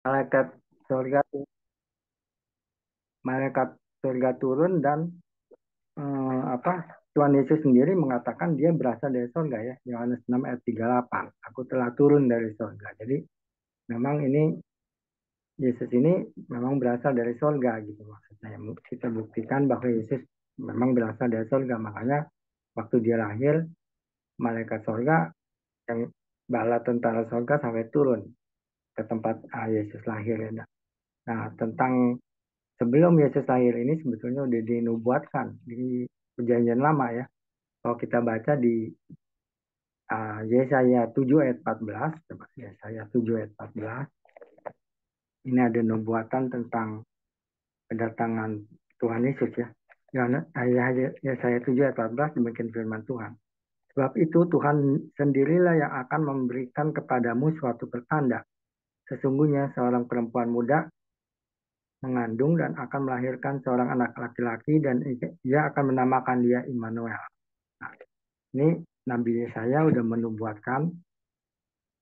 malaikat surga malaikat surga turun dan apa Tuhan Yesus sendiri mengatakan dia berasal dari surga ya. Yohanes 6 ayat 38. Aku telah turun dari surga. Jadi memang ini Yesus ini memang berasal dari surga gitu maksudnya. Kita buktikan bahwa Yesus memang berasal dari surga. Makanya waktu dia lahir, malaikat surga yang bala tentara surga sampai turun ke tempat Yesus lahir ya. Nah, tentang sebelum Yesus lahir ini sebetulnya udah dinubuatkan di Perjanjian Lama ya. Kalau kita baca di Yesaya 7 ayat 14, coba Yesaya 7 ayat 14, ini ada nubuatan tentang kedatangan Tuhan Yesus ya. Yesaya 7 ayat 14 demikian firman Tuhan. Sebab itu Tuhan sendirilah yang akan memberikan kepadamu suatu pertanda. Sesungguhnya seorang perempuan muda mengandung dan akan melahirkan seorang anak laki-laki dan ia akan menamakan dia Immanuel. Nah, ini Nabi Yesaya sudah menubuatkan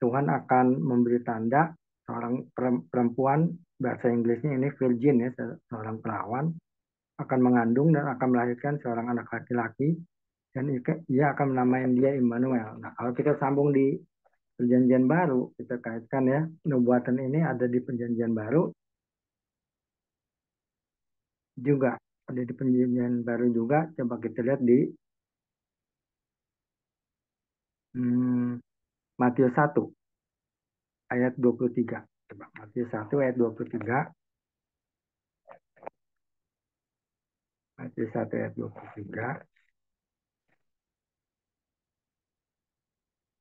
Tuhan akan memberi tanda seorang perempuan, bahasa Inggrisnya ini virgin ya, seorang perawan akan mengandung dan akan melahirkan seorang anak laki-laki dan ia akan menamai dia Immanuel. Nah, kalau kita sambung di Perjanjian Baru, kita kaitkan ya, nubuatan ini ada di Perjanjian Baru juga, ada di Perjanjian Baru juga. Coba kita lihat di hmm, Matius 1 ayat 23. Coba Matius 1 ayat 23. Matius 1 ayat 23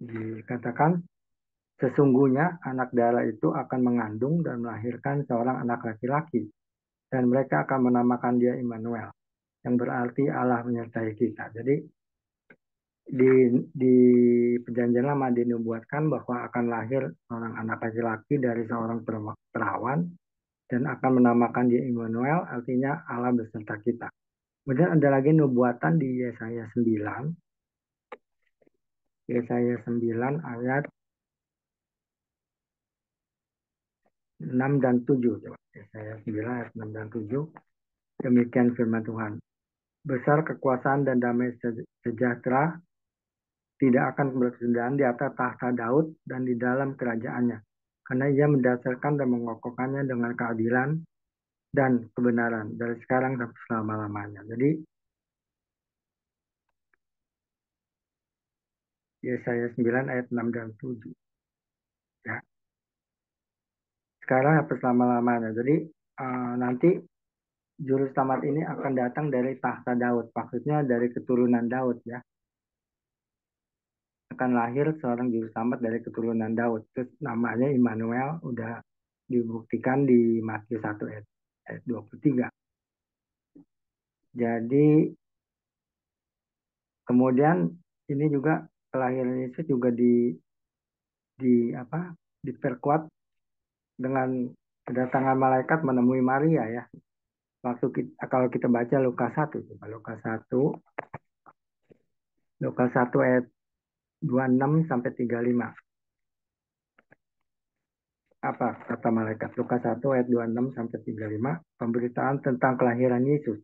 dikatakan, sesungguhnya anak darah itu akan mengandung dan melahirkan seorang anak laki-laki dan mereka akan menamakan dia Immanuel, yang berarti Allah menyertai kita. Jadi di Perjanjian Lama dinubuatkan bahwa akan lahir seorang anak laki-laki dari seorang perawan dan akan menamakan dia Immanuel, artinya Allah beserta kita. Kemudian ada lagi nubuatan di Yesaya 9, Yesaya 9 ayat 6 dan 7. Coba. Yesaya 9 ayat 6 dan 7. Demikian firman Tuhan. Besar kekuasaan dan damai sejahtera tidak akan berkesudahan di atas tahta Daud dan di dalam kerajaannya. Karena ia mendasarkan dan mengokohkannya dengan keadilan dan kebenaran dari sekarang sampai selama-lamanya. Jadi Yesaya 9 ayat 6 dan 7. Ya. Sekarang sampai selama-lamanya. Jadi nanti juru selamat ini akan datang dari tahta Daud. Maksudnya dari keturunan Daud ya. Akan lahir seorang juru selamat dari keturunan Daud. Terus namanya Immanuel udah dibuktikan di Matius 1 ayat 23. Jadi kemudian ini juga kelahiran Yesus juga di apa diperkuat dengan kedatangan malaikat menemui Maria ya. Waktu kita, kalau kita baca Lukas 1, coba Lukas 1 ayat 26 sampai 35. Apa kata malaikat? Lukas 1 ayat 26 sampai 35, pemberitaan tentang kelahiran Yesus.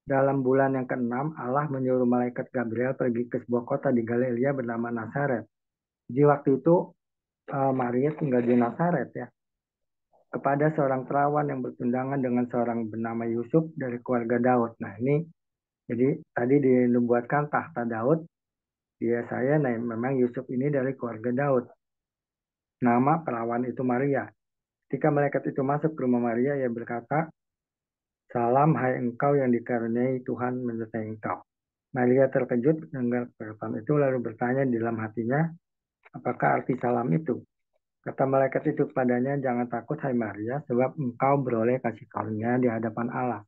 Dalam bulan yang ke-6, Allah menyuruh malaikat Gabriel pergi ke sebuah kota di Galilea bernama Nazaret. Di waktu itu Maria tinggal di Nazaret ya. Kepada seorang perawan yang bertundangan dengan seorang bernama Yusuf dari keluarga Daud. Nah ini jadi tadi dinubuatkan tahta Daud. Dia saya, nah memang Yusuf ini dari keluarga Daud. Nama perawan itu Maria. Ketika malaikat itu masuk ke rumah Maria, ia berkata, salam hai engkau yang dikaruniai Tuhan menyertai engkau. Maria terkejut mendengar perkataan itu lalu bertanya di dalam hatinya, apakah arti salam itu? Kata malaikat itu kepadanya, jangan takut hai Maria, sebab engkau beroleh kasih karunia di hadapan Allah.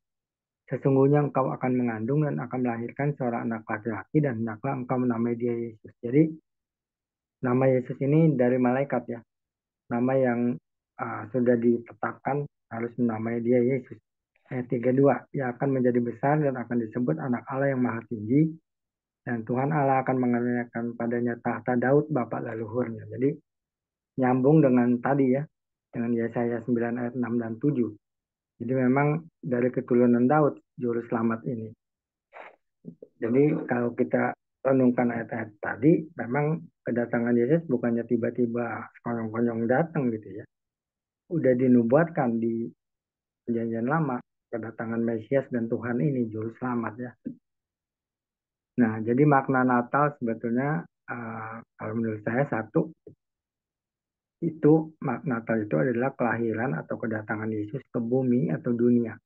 Sesungguhnya engkau akan mengandung dan akan melahirkan seorang anak laki-laki dan hendaklah engkau menamai dia Yesus. Jadi nama Yesus ini dari malaikat ya, nama yang sudah ditetapkan harus menamai dia Yesus. Ayat 32, ia akan menjadi besar dan akan disebut anak Allah yang maha tinggi dan Tuhan Allah akan mengaruniakan padanya tahta Daud bapak leluhurnya. Jadi nyambung dengan tadi ya, dengan Yesaya 9 ayat 6 dan 7. Jadi memang dari keturunan Daud juru selamat ini. Jadi kalau kita renungkan ayat-ayat tadi, memang kedatangan Yesus bukannya tiba-tiba konyong-konyong datang gitu ya. Udah dinubuatkan di perjanjian lama, kedatangan Mesias dan Tuhan ini juru selamat ya. Nah, jadi makna Natal sebetulnya kalau menurut saya satu, itu Natal itu adalah kelahiran atau kedatangan Yesus ke bumi atau dunia.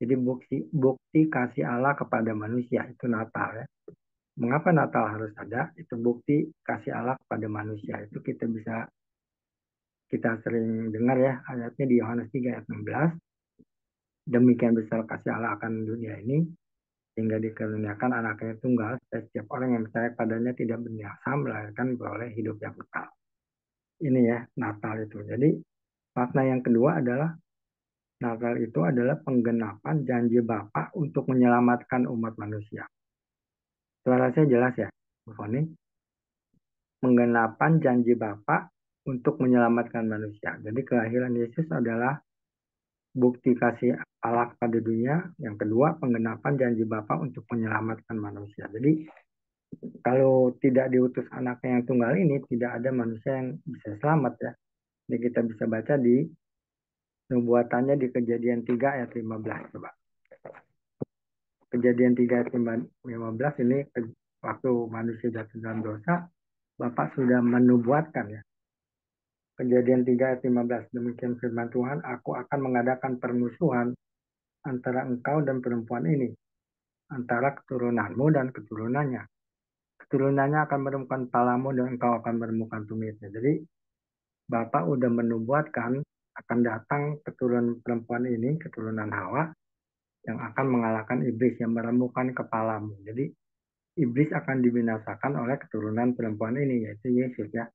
Jadi bukti kasih Allah kepada manusia itu Natal ya. Mengapa Natal harus ada? Itu bukti kasih Allah kepada manusia. Itu kita sering dengar ya ayatnya di Yohanes 3 ayat 16. Demikian besar kasih Allah akan dunia ini sehingga dikaruniakan anaknya tunggal supaya setiap orang yang percaya padanya tidak binasa melainkan beroleh hidup yang kekal. Ini ya Natal itu. Jadi makna yang kedua adalah Natal itu adalah penggenapan janji Bapa untuk menyelamatkan umat manusia. Suara saya jelas ya, Bu Foni? Penggenapan janji Bapa untuk menyelamatkan manusia. Jadi kelahiran Yesus adalah bukti kasih Allah pada dunia. Yang kedua, penggenapan janji Bapa untuk menyelamatkan manusia. Jadi kalau tidak diutus anaknya yang tunggal ini, tidak ada manusia yang bisa selamat ya. Jadi kita bisa baca di nubuatannya di Kejadian 3 ayat 15. Coba. Kejadian 3 ayat 15 ini waktu manusia jatuh dalam dosa, Bapak sudah menubuatkan ya. Kejadian 3 ayat 15. Demikian firman Tuhan, aku akan mengadakan permusuhan antara engkau dan perempuan ini, antara keturunanmu dan keturunannya. Keturunannya akan menemukan palamu dan engkau akan menemukan tumitnya. Jadi Bapak udah menubuatkan akan datang keturunan perempuan ini, keturunan Hawa, yang akan mengalahkan iblis yang meremukkan kepalamu. Jadi iblis akan dibinasakan oleh keturunan perempuan ini, yaitu Yesus ya.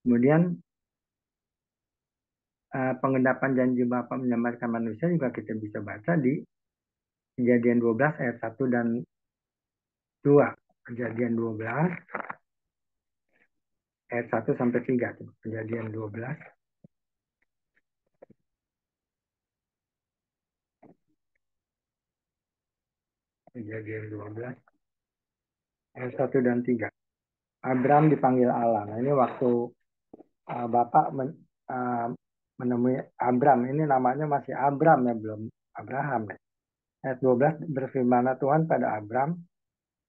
Kemudian penggendapan janji Bapa menyelamatkan manusia juga kita bisa baca di Kejadian 12 ayat 1 dan 2. Kejadian 12 ayat 1 sampai 3. Kejadian 12. Kejadian 12 ayat 1 dan 3. Abraham dipanggil Allah. Nah, ini waktu Bapak menemui Abram. Ini namanya masih Abram ya, belum Abraham ya. Ayat 12 berfirman Tuhan pada Abram,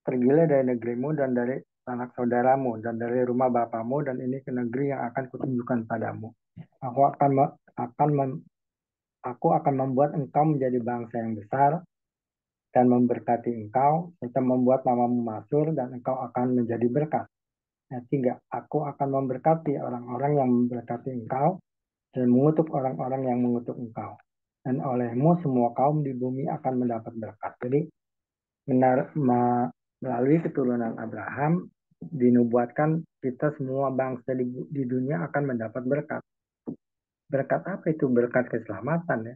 pergilah dari negerimu dan dari anak saudaramu dan dari rumah bapamu dan ini ke negeri yang akan kutunjukkan padamu. Aku akan membuat engkau menjadi bangsa yang besar dan memberkati engkau serta membuat namamu masyhur dan engkau akan menjadi berkat. Yang tiga, aku akan memberkati orang-orang yang memberkati engkau dan mengutuk orang-orang yang mengutuk engkau. Dan olehmu semua kaum di bumi akan mendapat berkat. Jadi melalui keturunan Abraham dinubuatkan kita semua bangsa di dunia akan mendapat berkat. Berkat apa itu? Berkat keselamatan ya.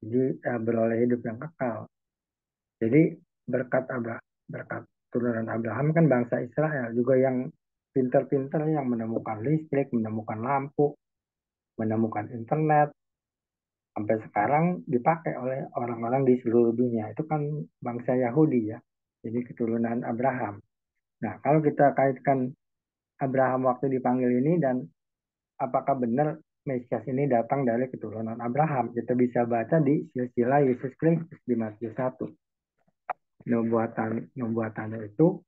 Jadi beroleh hidup yang kekal. Jadi berkat keturunan Abraham kan bangsa Israel juga yang pinter-pinter yang menemukan listrik, menemukan lampu, menemukan internet, sampai sekarang dipakai oleh orang-orang di seluruh dunia. Itu kan bangsa Yahudi ya. Jadi keturunan Abraham. Nah, kalau kita kaitkan Abraham waktu dipanggil ini dan apakah benar Mesias ini datang dari keturunan Abraham? Kita bisa baca di silsilah Yesus Kristus di Matius 1. Nubuatannya itu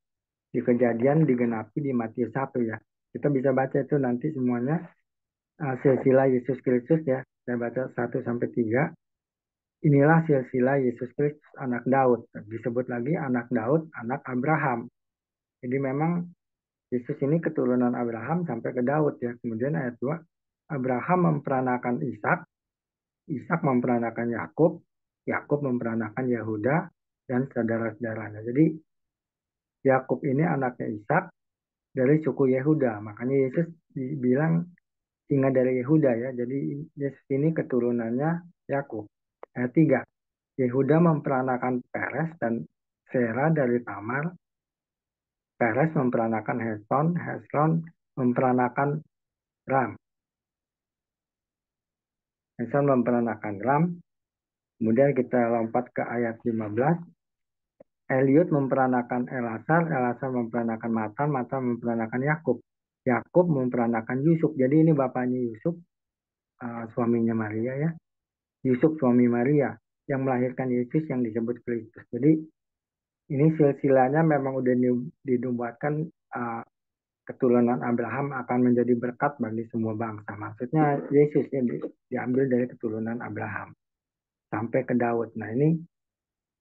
di kejadian digenapi di Matius 1 ya. Kita bisa baca itu nanti semuanya silsilah Yesus Kristus ya. Saya baca 1 sampai 3. Inilah silsilah Yesus Kristus anak Daud. Disebut lagi anak Daud, anak Abraham. Jadi memang Yesus ini keturunan Abraham sampai ke Daud ya. Kemudian ayat 2, Abraham memperanakan Ishak, Ishak memperanakan Yakub, Yakub memperanakan Yehuda dan saudara-saudaranya. Jadi Yakub ini anaknya Ishak dari suku Yehuda. Makanya Yesus dibilang singa dari Yehuda ya. Jadi Yesus ini keturunannya Yakub. Ayat 3, Yehuda memperanakan Peres dan Sera dari Tamar. Peres memperanakan Hesron, Hesron memperanakan Ram. Samson memperanakan Ram. Kemudian kita lompat ke ayat 15. Eliud memperanakan Elasar, Elasar memperanakan Matan, Matan memperanakan Yakub. Yakub memperanakan Yusuf. Jadi ini bapaknya Yusuf, suaminya Maria ya. Yusuf suami Maria yang melahirkan Yesus yang disebut Kristus. Jadi ini silsilahnya memang udah dinubuatkan, keturunan Abraham akan menjadi berkat bagi semua bangsa. Maksudnya Yesus yang diambil dari keturunan Abraham sampai ke Daud. Nah ini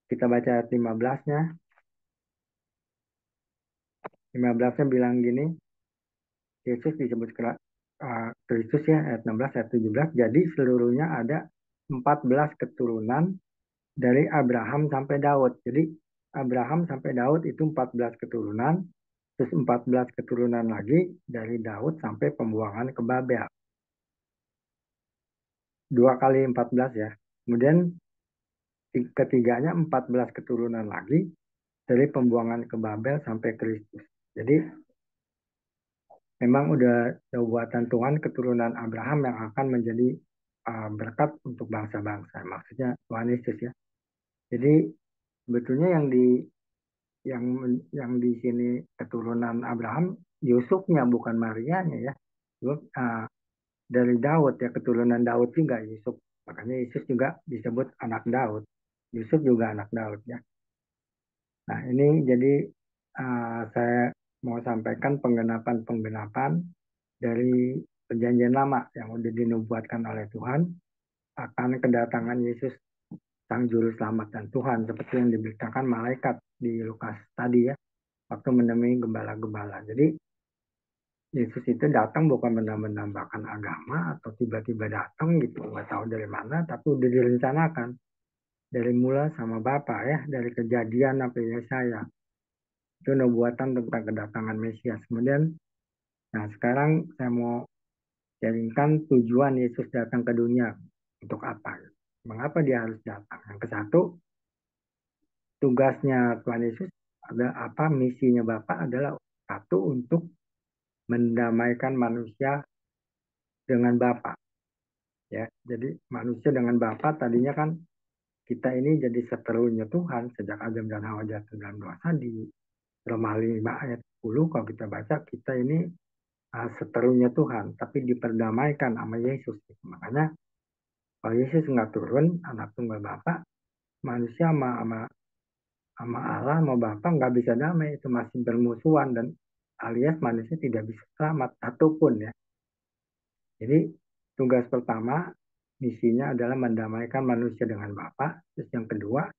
kita baca ayat 15-nya. 15-nya bilang gini, Yesus disebut Kristus ya, ayat 16, ayat 17. Jadi seluruhnya ada 14 keturunan dari Abraham sampai Daud. Jadi Abraham sampai Daud itu 14 keturunan, terus 14 keturunan lagi dari Daud sampai pembuangan ke Babel. 2 kali 14 ya. Kemudian ketiganya 14 keturunan lagi dari pembuangan ke Babel sampai Kristus. Jadi memang udah buatan Tuhan keturunan Abraham yang akan menjadi berkat untuk bangsa-bangsa. Maksudnya Tuhan Yesus ya. Jadi sebetulnya yang di sini keturunan Abraham Yusufnya bukan Marianya ya. Dari Daud ya, keturunan Daud juga Yusuf. Makanya Yesus juga disebut anak Daud. Yusuf juga anak Daud ya. Nah ini jadi saya mau sampaikan penggenapan-penggenapan dari perjanjian lama yang sudah dinubuatkan oleh Tuhan akan kedatangan Yesus Sang Juru Selamat dan Tuhan, seperti yang diberitakan malaikat di Lukas tadi ya, waktu menemui gembala-gembala. Jadi Yesus itu datang bukan menambahkan agama atau tiba-tiba datang gitu, nggak tahu dari mana, tapi udah direncanakan dari mula sama Bapa ya, dari Kejadian sampai Yesaya. Itu nubuatan tentang kedatangan Mesias. Kemudian, nah sekarang saya mau sharingkan tujuan Yesus datang ke dunia untuk apa? Mengapa dia harus datang? Yang ke satu, tugasnya Tuhan Yesus ada apa? Misinya Bapa adalah satu untuk mendamaikan manusia dengan Bapa. Ya, jadi manusia dengan Bapa tadinya kan kita ini jadi seterunya Tuhan sejak Adam dan Hawa jatuh dalam dosa di Roma 5 ayat 10 kalau kita baca kita ini seterunya Tuhan tapi diperdamaikan sama Yesus. Makanya kalau Yesus nggak turun anak tunggal Bapa, manusia sama Allah sama Bapa nggak bisa damai, itu masih bermusuhan dan alias manusia tidak bisa selamat satupun ya. Jadi tugas pertama misinya adalah mendamaikan manusia dengan Bapa. Terus yang kedua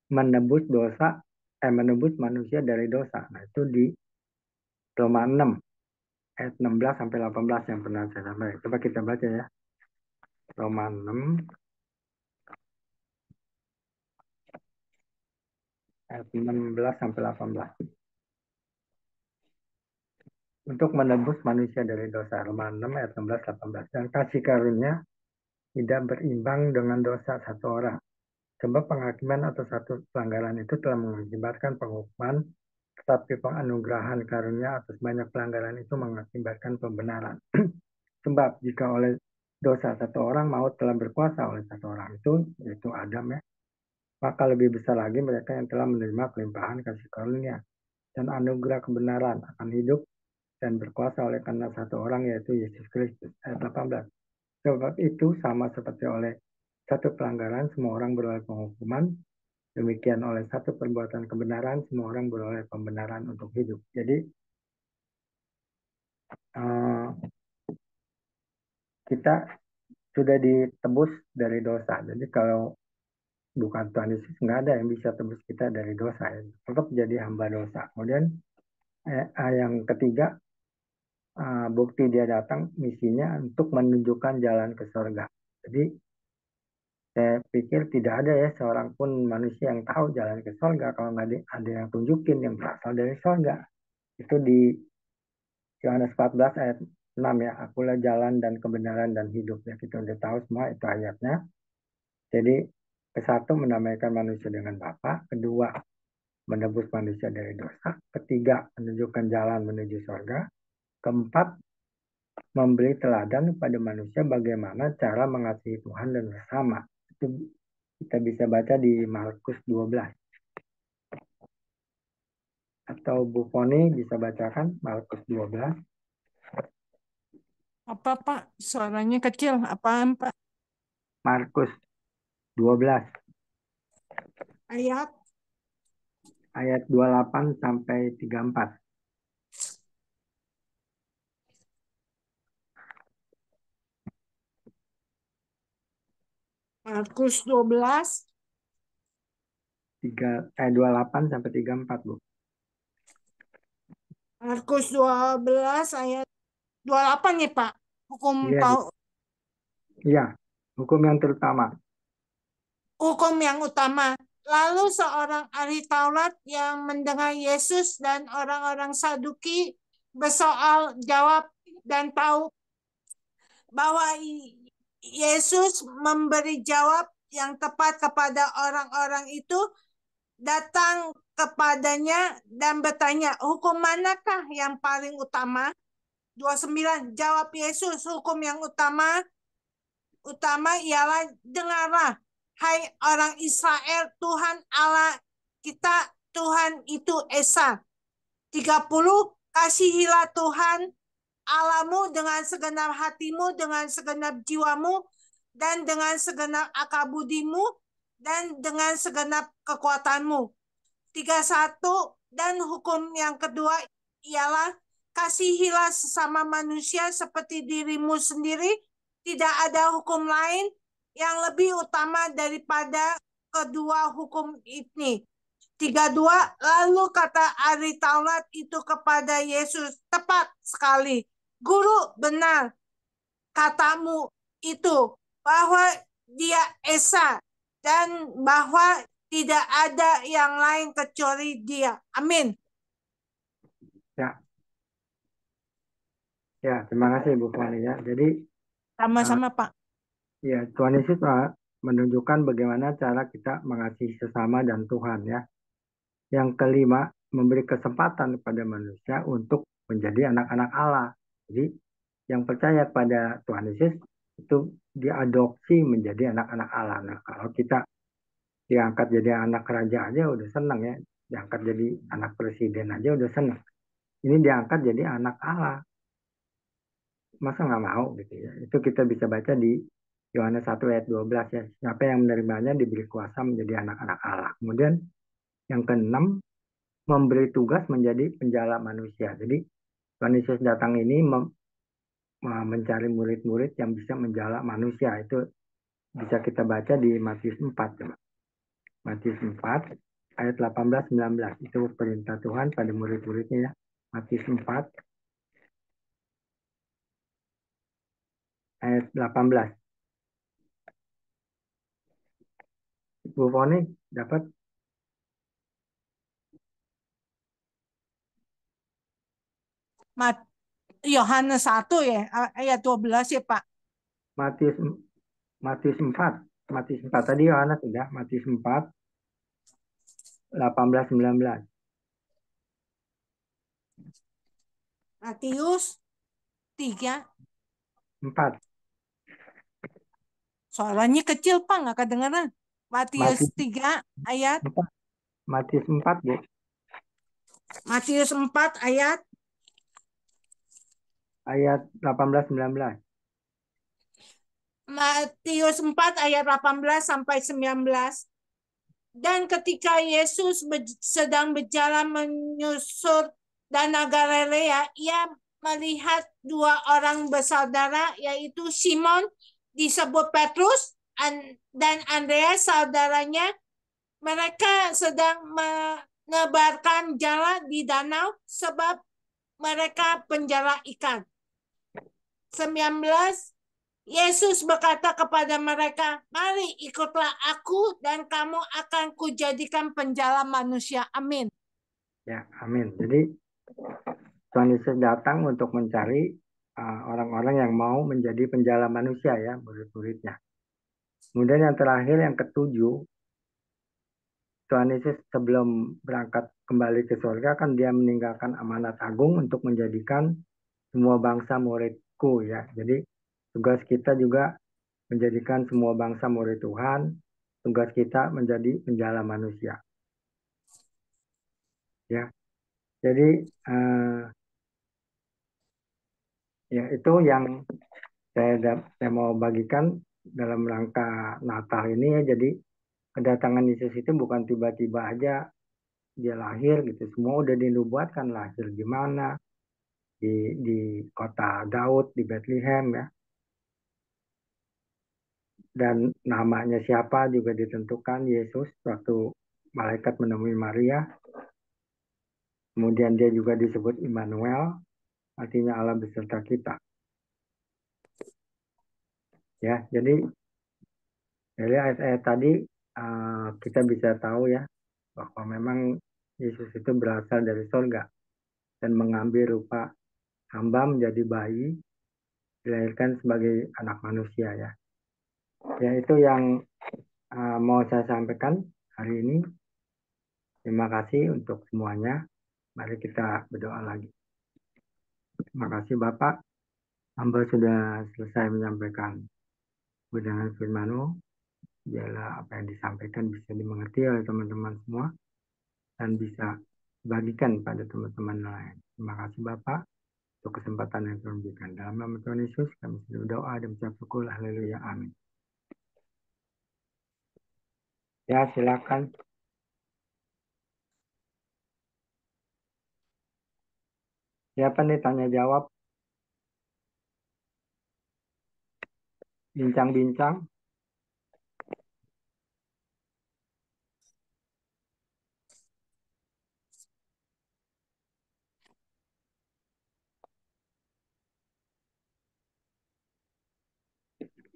menebus manusia dari dosa. Nah itu di Roma 6 ayat 16 sampai 18 yang pernah saya sampaikan. Coba kita baca ya. Roma 6 ayat 16 sampai 18. Untuk menebus manusia dari dosa. Roma 6 ayat 16 18. Dan kasih karunia tidak berimbang dengan dosa satu orang. Sebab penghakiman atau satu pelanggaran itu telah mengakibatkan penghukuman, tetapi penganugerahan karunia atas banyak pelanggaran itu mengakibatkan pembenaran. Sebab jika oleh dosa satu orang maut telah berkuasa oleh satu orang itu, yaitu Adam ya, maka lebih besar lagi mereka yang telah menerima kelimpahan kasih karunia dan anugerah kebenaran akan hidup dan berkuasa oleh karena satu orang yaitu Yesus Kristus. Ayat 18. Sebab itu sama seperti oleh satu pelanggaran semua orang beroleh penghukuman, demikian oleh satu perbuatan kebenaran semua orang beroleh pembenaran untuk hidup. Jadi kita sudah ditebus dari dosa. Jadi kalau bukan Tuhan Yesus nggak ada yang bisa tebus kita dari dosa. Ya. Tetap jadi hamba dosa. Kemudian yang ketiga, bukti dia datang misinya untuk menunjukkan jalan ke surga. Jadi saya pikir tidak ada ya seorang pun manusia yang tahu jalan ke surga kalau nggak ada yang tunjukin yang berasal dari surga. Itu di Yohanes 14 ayat 6 ya. Akulah jalan dan kebenaran dan hidup. Ya kita udah tahu semua itu ayatnya. Jadi ke satu mendamaikan manusia dengan Bapa, kedua menebus manusia dari dosa, ketiga menunjukkan jalan menuju surga, keempat memberi teladan kepada manusia bagaimana cara mengasihi Tuhan dan sesama. Itu kita bisa baca di Markus 12. Atau Bu Foni bisa bacakan Markus 12. Apa Pak? Suaranya kecil. Apaan Pak? Markus 12 Ayat ayat 28 sampai 34. Markus 12 28 sampai 34, Bu. Markus 12 ayat 28 ya Pak. Hukum Iya, Bu. tahu Iya, hukum yang terutama. hukum yang utama. Lalu seorang ahli Taurat yang mendengar Yesus dan orang-orang Saduki bersoal jawab dan tahu bahwa Yesus memberi jawab yang tepat kepada orang-orang itu, datang kepadanya dan bertanya, hukum manakah yang paling utama? 29, jawab Yesus, hukum yang utama ialah, dengarlah, hai orang Israel, Tuhan Allah kita, Tuhan itu Esa. 30, kasihilah Tuhan Allahmu dengan segenap hatimu, dengan segenap jiwamu, dan dengan segenap akal budimu, dan dengan segenap kekuatanmu. 31, dan hukum yang kedua ialah, kasihilah sesama manusia seperti dirimu sendiri. Tidak ada hukum lain yang lebih utama daripada kedua hukum ini. 32, lalu kata ahli Taurat itu kepada Yesus, tepat sekali, Guru, benar katamu itu, bahwa dia Esa dan bahwa tidak ada yang lain kecuali dia. Amin. Ya, ya, terima kasih Bu Fani ya. Jadi Sama-sama Pak. ya, Tuhan Yesus menunjukkan bagaimana cara kita mengasihi sesama dan Tuhan ya. Yang kelima, memberi kesempatan kepada manusia untuk menjadi anak-anak Allah. Jadi yang percaya pada Tuhan Yesus itu diadopsi menjadi anak-anak Allah. Nah, kalau kita diangkat jadi anak raja aja udah senang ya. Diangkat jadi anak presiden aja udah senang. Ini diangkat jadi anak Allah. Masa nggak mau gitu ya. Itu kita bisa baca di Yohanes 1 ayat 12 ya. Siapa yang menerimanya diberi kuasa menjadi anak-anak Allah. Kemudian yang keenam, memberi tugas menjadi penjala manusia. Jadi Tuhan Yesus datang ini mencari murid-murid yang bisa menjala manusia. Itu bisa kita baca di Matius 4. Coba. Matius 4 ayat 18-19. Itu perintah Tuhan pada murid-muridnya ya. Matius 4 ayat 18. Bu Foni dapat Yohanes 1 ya, ayat 12 ya Pak. Matius Matius 4. Matius 4 tadi Yohanes sudah. Matius 4 18-19. Matius 3. 4. Suaranya kecil Pak, nggak kedengeran. Matius Matius 3 ayat 4. Matius 4, Bu. Matius 4 ayat Ayat 18-19. Matius 4 ayat 18 sampai 19. Dan ketika Yesus sedang berjalan menyusur Danau Galilea, ia melihat dua orang bersaudara, yaitu Simon disebut Petrus dan Andreas saudaranya. Mereka sedang menebarkan jala di danau sebab mereka penjala ikan. 19, Yesus berkata kepada mereka, mari ikutlah aku dan kamu akan kujadikan penjala manusia. Amin. Ya, amin. Jadi Tuhan Yesus datang untuk mencari orang-orang yang mau menjadi penjala manusia ya, murid-muridnya. Kemudian yang terakhir, yang ketujuh, Tuhan Yesus sebelum berangkat kembali ke surga kan dia meninggalkan amanat agung untuk menjadikan semua bangsa murid muridku ya. Jadi tugas kita juga menjadikan semua bangsa murid Tuhan. Tugas kita menjadi penjala manusia. Ya, jadi ya itu yang saya mau bagikan dalam rangka Natal ini ya. Jadi kedatangan Yesus itu bukan tiba-tiba aja dia lahir gitu. Semua udah dinubuatkan, lahir di mana, di kota Daud, di Bethlehem ya. Dan namanya siapa juga ditentukan, Yesus, waktu malaikat menemui Maria. Kemudian dia juga disebut Immanuel, artinya Allah beserta kita. Ya, jadi dari ayat-ayat tadi kita bisa tahu ya bahwa memang Yesus itu berasal dari surga dan mengambil rupa hamba menjadi bayi, dilahirkan sebagai anak manusia ya. Ya itu yang mau saya sampaikan hari ini. Terima kasih untuk semuanya. Mari kita berdoa lagi. Terima kasih Bapak. Hamba sudah selesai menyampaikan kebenaran firman-Mu. Biarlah apa yang disampaikan bisa dimengerti oleh teman-teman semua dan bisa dibagikan pada teman-teman lain. Terima kasih Bapak untuk kesempatan yang Tuhan berikan. Dalam nama Tuhan Yesus kami sudah berdoa dan mengucap syukur. Haleluya. Amin. Ya, silakan. Siapa nih tanya jawab? Bincang-bincang.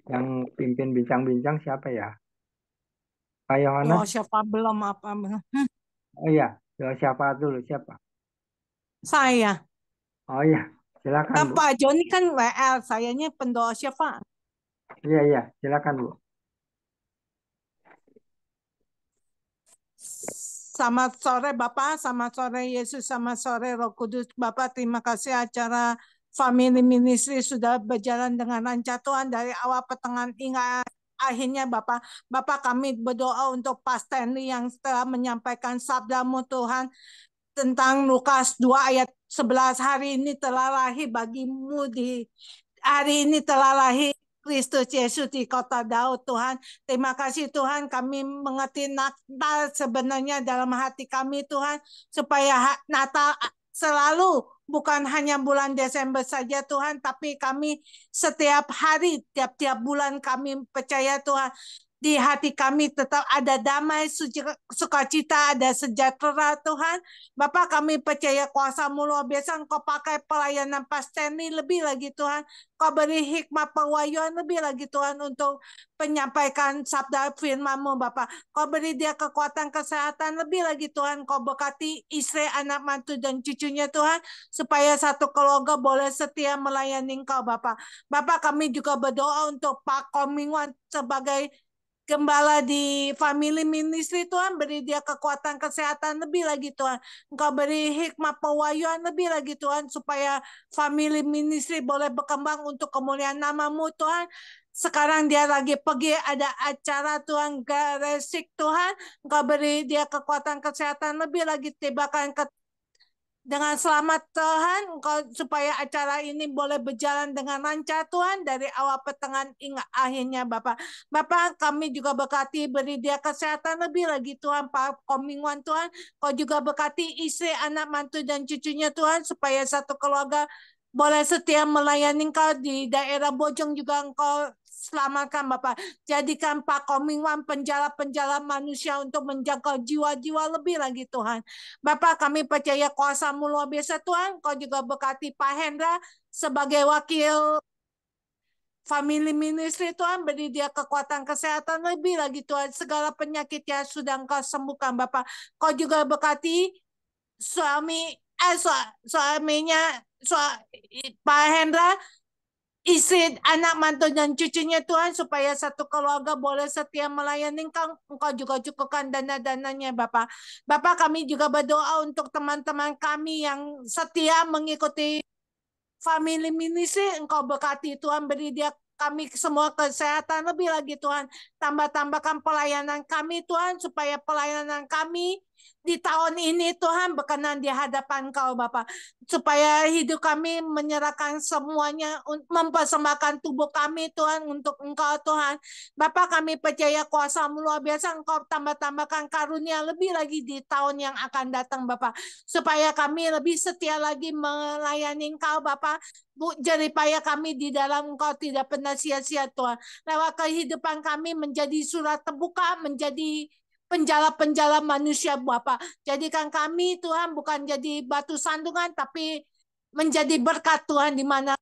Yang pimpin bincang-bincang siapa ya? Pak Yohanes? Oh, siapa belum apa? Oh iya, siapa dulu? Siapa? Saya. Oh iya, silakan Bu. Pak Joni kan WL, sayanya pendoa siapa? Iya, iya, silakan Bu. Selamat sore Bapak, selamat sore Yesus, selamat sore Roh Kudus. Bapak, terima kasih acara Family Ministry sudah berjalan dengan lancar Tuhan dari awal pertengahan hingga akhirnya Bapak. Bapak, kami berdoa untuk Pak Stanley yang telah menyampaikan sabdamu Tuhan tentang Lukas 2 ayat 11. Hari ini telah lahir bagimu hari ini telah lahir Kristus Yesus di kota Daud Tuhan. Terima kasih Tuhan, kami mengerti Natal sebenarnya dalam hati kami Tuhan, supaya Natal selalu bukan hanya bulan Desember saja Tuhan, tapi kami setiap hari, tiap-tiap bulan kami percaya Tuhan, di hati kami tetap ada damai, sukacita, ada sejahtera Tuhan. Bapak, kami percaya kuasa-Mu luar biasa, Engkau pakai pelayanan Pak Stanley lebih lagi Tuhan. Kau beri hikmat pewahyuan lebih lagi Tuhan untuk menyampaikan sabda firman-Mu Bapak. Kau beri dia kekuatan kesehatan lebih lagi Tuhan. Kau berkati istri, anak mantu dan cucunya Tuhan, supaya satu keluarga boleh setia melayani Engkau Bapak. Bapak, kami juga berdoa untuk Pak Komingwan sebagai gembala di Family Ministry Tuhan, beri dia kekuatan kesehatan lebih lagi Tuhan. Engkau beri hikmat pewahyuan lebih lagi Tuhan, supaya Family Ministry boleh berkembang untuk kemuliaan nama-Mu Tuhan. Sekarang dia lagi pergi ada acara Tuhan Garesik Tuhan. Engkau beri dia kekuatan kesehatan lebih lagi, tibakan dengan selamat Tuhan, Engkau supaya acara ini boleh berjalan dengan lancar Tuhan dari awal pertengahan hingga akhirnya Bapak. Bapak, kami juga berkati beri dia kesehatan lebih lagi Tuhan, Pak Komingwan Tuhan. Kau juga berkati istri, anak mantu dan cucunya Tuhan, supaya satu keluarga boleh setia melayani Engkau di daerah Bojong juga Engkau selamatkan Bapak. Jadikan Pak Komingwan penjala-penjala manusia untuk menjangkau jiwa-jiwa lebih lagi Tuhan. Bapak, kami percaya kuasa-Mu luar biasa Tuhan. Kau juga berkati Pak Hendra sebagai wakil Family Ministry Tuhan, beri dia kekuatan kesehatan lebih lagi Tuhan. Segala penyakit yang sudah Engkau sembuhkan Bapak. Kau juga berkati suaminya Pak Hendra, istri, anak mantu dan cucunya Tuhan, supaya satu keluarga boleh setia melayani Engkau. Engkau juga cukupkan dana-dananya Bapak. Bapak, kami juga berdoa untuk teman-teman kami yang setia mengikuti family ministry, Engkau berkati Tuhan, beri dia kami semua kesehatan, lebih lagi Tuhan, tambahkan pelayanan kami Tuhan, supaya pelayanan kami di tahun ini Tuhan berkenan di hadapan Engkau Bapa, supaya hidup kami menyerahkan semuanya, mempersembahkan tubuh kami Tuhan untuk Engkau Tuhan. Bapa, kami percaya kuasa-Mu luar biasa, Engkau tambahkan karunia lebih lagi di tahun yang akan datang Bapa, supaya kami lebih setia lagi melayani Engkau Bapa. Bu, jeripaya kami di dalam Engkau tidak pernah sia-sia Tuhan. Lewat kehidupan kami menjadi surat terbuka, menjadi penjala-penjala manusia Bapa. Jadikan kami Tuhan bukan jadi batu sandungan, tapi menjadi berkat Tuhan di mana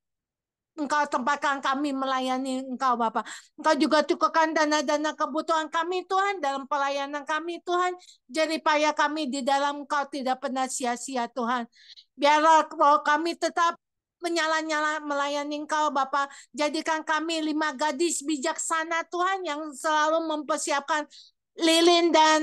Engkau tempatkan kami melayani Engkau Bapa. Engkau juga cukupkan dana-dana kebutuhan kami Tuhan dalam pelayanan kami Tuhan. Jeripaya kami di dalam Engkau tidak pernah sia-sia Tuhan. Biarlah kami tetap menyala-nyala melayani Engkau Bapa. Jadikan kami 5 gadis bijaksana Tuhan yang selalu mempersiapkan lilin dan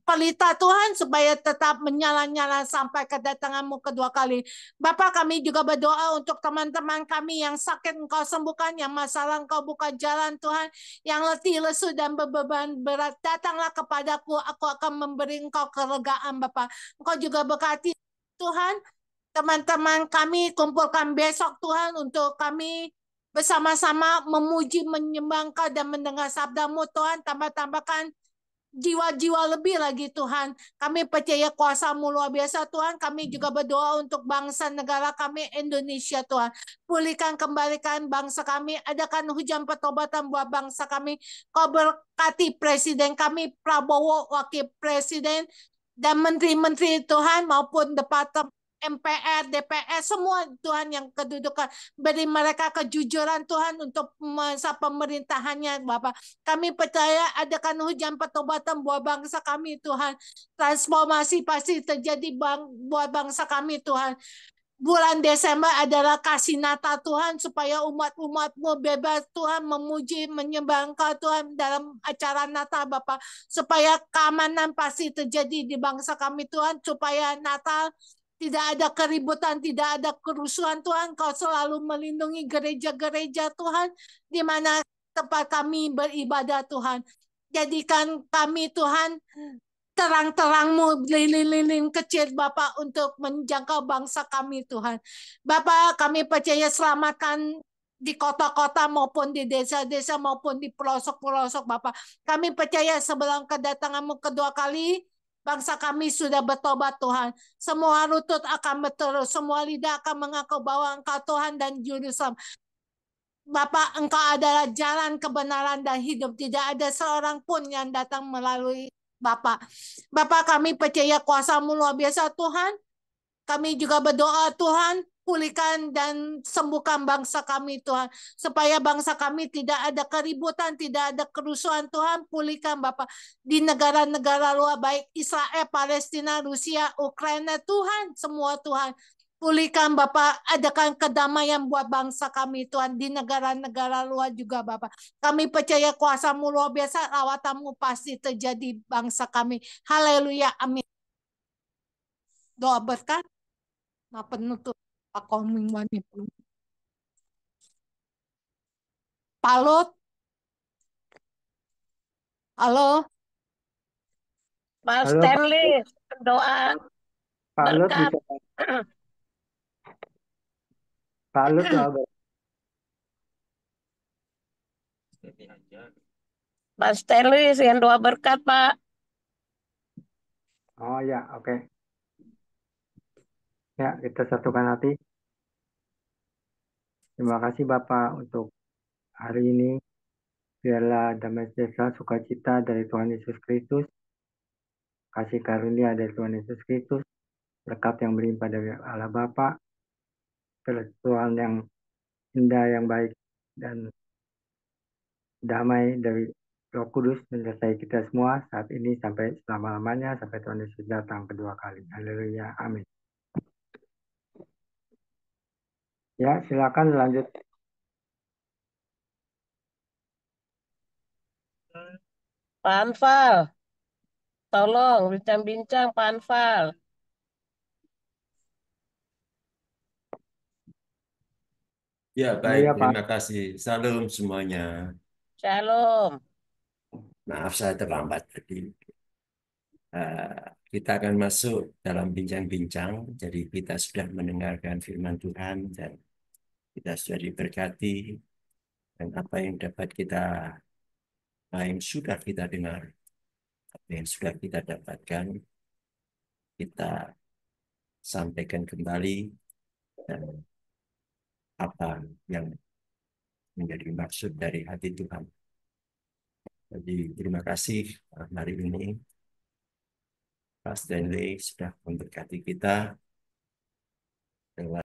pelita Tuhan supaya tetap menyala-nyala sampai kedatangan-Mu kedua kali. Bapak, kami juga berdoa untuk teman-teman kami yang sakit Engkau sembuhkan, yang masalah Engkau buka jalan Tuhan, yang letih, lesu, dan beban berat. Datanglah kepadaku, aku akan memberi Engkau kelegaan Bapak. Engkau juga berkati Tuhan, teman-teman kami kumpulkan besok Tuhan untuk kami bersama-sama memuji, menyembah Engkau dan mendengar sabda-Mu Tuhan. Tambahkan jiwa-jiwa lebih lagi Tuhan. Kami percaya kuasa-Mu luar biasa Tuhan. Kami juga berdoa untuk bangsa negara kami Indonesia Tuhan. Pulihkan kembalikan bangsa kami. Adakan hujan pertobatan buat bangsa kami. Kau berkati Presiden kami Prabowo, Wakil Presiden, dan menteri-menteri Tuhan maupun Departemen MPR, DPR, semua Tuhan yang kedudukan. Beri mereka kejujuran Tuhan untuk masa pemerintahannya Bapak. Kami percaya adakan hujan pertobatan buat bangsa kami Tuhan. Transformasi pasti terjadi buat bangsa kami Tuhan. Bulan Desember adalah kasih Natal Tuhan, supaya umat-umat-Mu bebas Tuhan memuji, menyembah Engkau Tuhan dalam acara Natal Bapak. Supaya keamanan pasti terjadi di bangsa kami Tuhan, supaya Natal tidak ada keributan, tidak ada kerusuhan Tuhan. Kau selalu melindungi gereja-gereja Tuhan, di mana tempat kami beribadah Tuhan. Jadikan kami Tuhan terang-terang-Mu, lilin-lilin kecil Bapak untuk menjangkau bangsa kami Tuhan. Bapak, kami percaya selamatkan di kota-kota maupun di desa-desa maupun di pelosok-pelosok Bapak. Kami percaya sebelum kedatangan-Mu kedua kali, bangsa kami sudah bertobat Tuhan. Semua lutut akan berterus, semua lidah akan mengaku bahwa Engkau Tuhan dan Juru Selamat. Bapak, Engkau adalah jalan kebenaran dan hidup. Tidak ada seorang pun yang datang melalui Bapak. Bapak, kami percaya kuasa-Mu luar biasa Tuhan. Kami juga berdoa Tuhan, pulihkan dan sembuhkan bangsa kami Tuhan. Supaya bangsa kami tidak ada keributan, tidak ada kerusuhan Tuhan. Pulihkan Bapak di negara-negara luar, baik Israel, Palestina, Rusia, Ukraina, Tuhan, semua Tuhan. Pulihkan Bapak, adakan kedamaian buat bangsa kami Tuhan, di negara-negara luar juga Bapak. Kami percaya kuasa-Mu luar biasa, rawatan-Mu pasti terjadi bangsa kami. Haleluya, amin. Doa berkat, nah penutup aku mingguan itu. Palut, halo, Mas Halo, Stanley, doa Pak Lut berkat. bisa Pak Lut doa berkat. Mas Stanley, yang doa berkat, Pak. Oh ya, oke. Ya, kita satukan hati. Terima kasih Bapak untuk hari ini. Biarlah damai sejahtera sukacita dari Tuhan Yesus Kristus, kasih karunia dari Tuhan Yesus Kristus, berkat yang berlimpah dari Allah Bapa, Tuhan yang indah, yang baik, dan damai dari Roh Kudus menyertai kita semua saat ini sampai selama-lamanya, sampai Tuhan Yesus datang kedua kali. Haleluya, amin. Ya, silakan lanjut. Pak Anfal, tolong bincang-bincang Pak Anfal. Ya, Oh baik. ya Pak. Terima kasih. Salam semuanya. Shalom. Maaf saya terlambat tadi. Eh, kita akan masuk dalam bincang-bincang. Jadi kita sudah mendengarkan firman Tuhan dan kita sudah diberkati dan apa yang dapat kita, apa yang sudah kita dengar, apa yang sudah kita dapatkan, kita sampaikan kembali dan apa yang menjadi maksud dari hati Tuhan. Jadi terima kasih hari ini Pak Stanley sudah memberkati kita lewat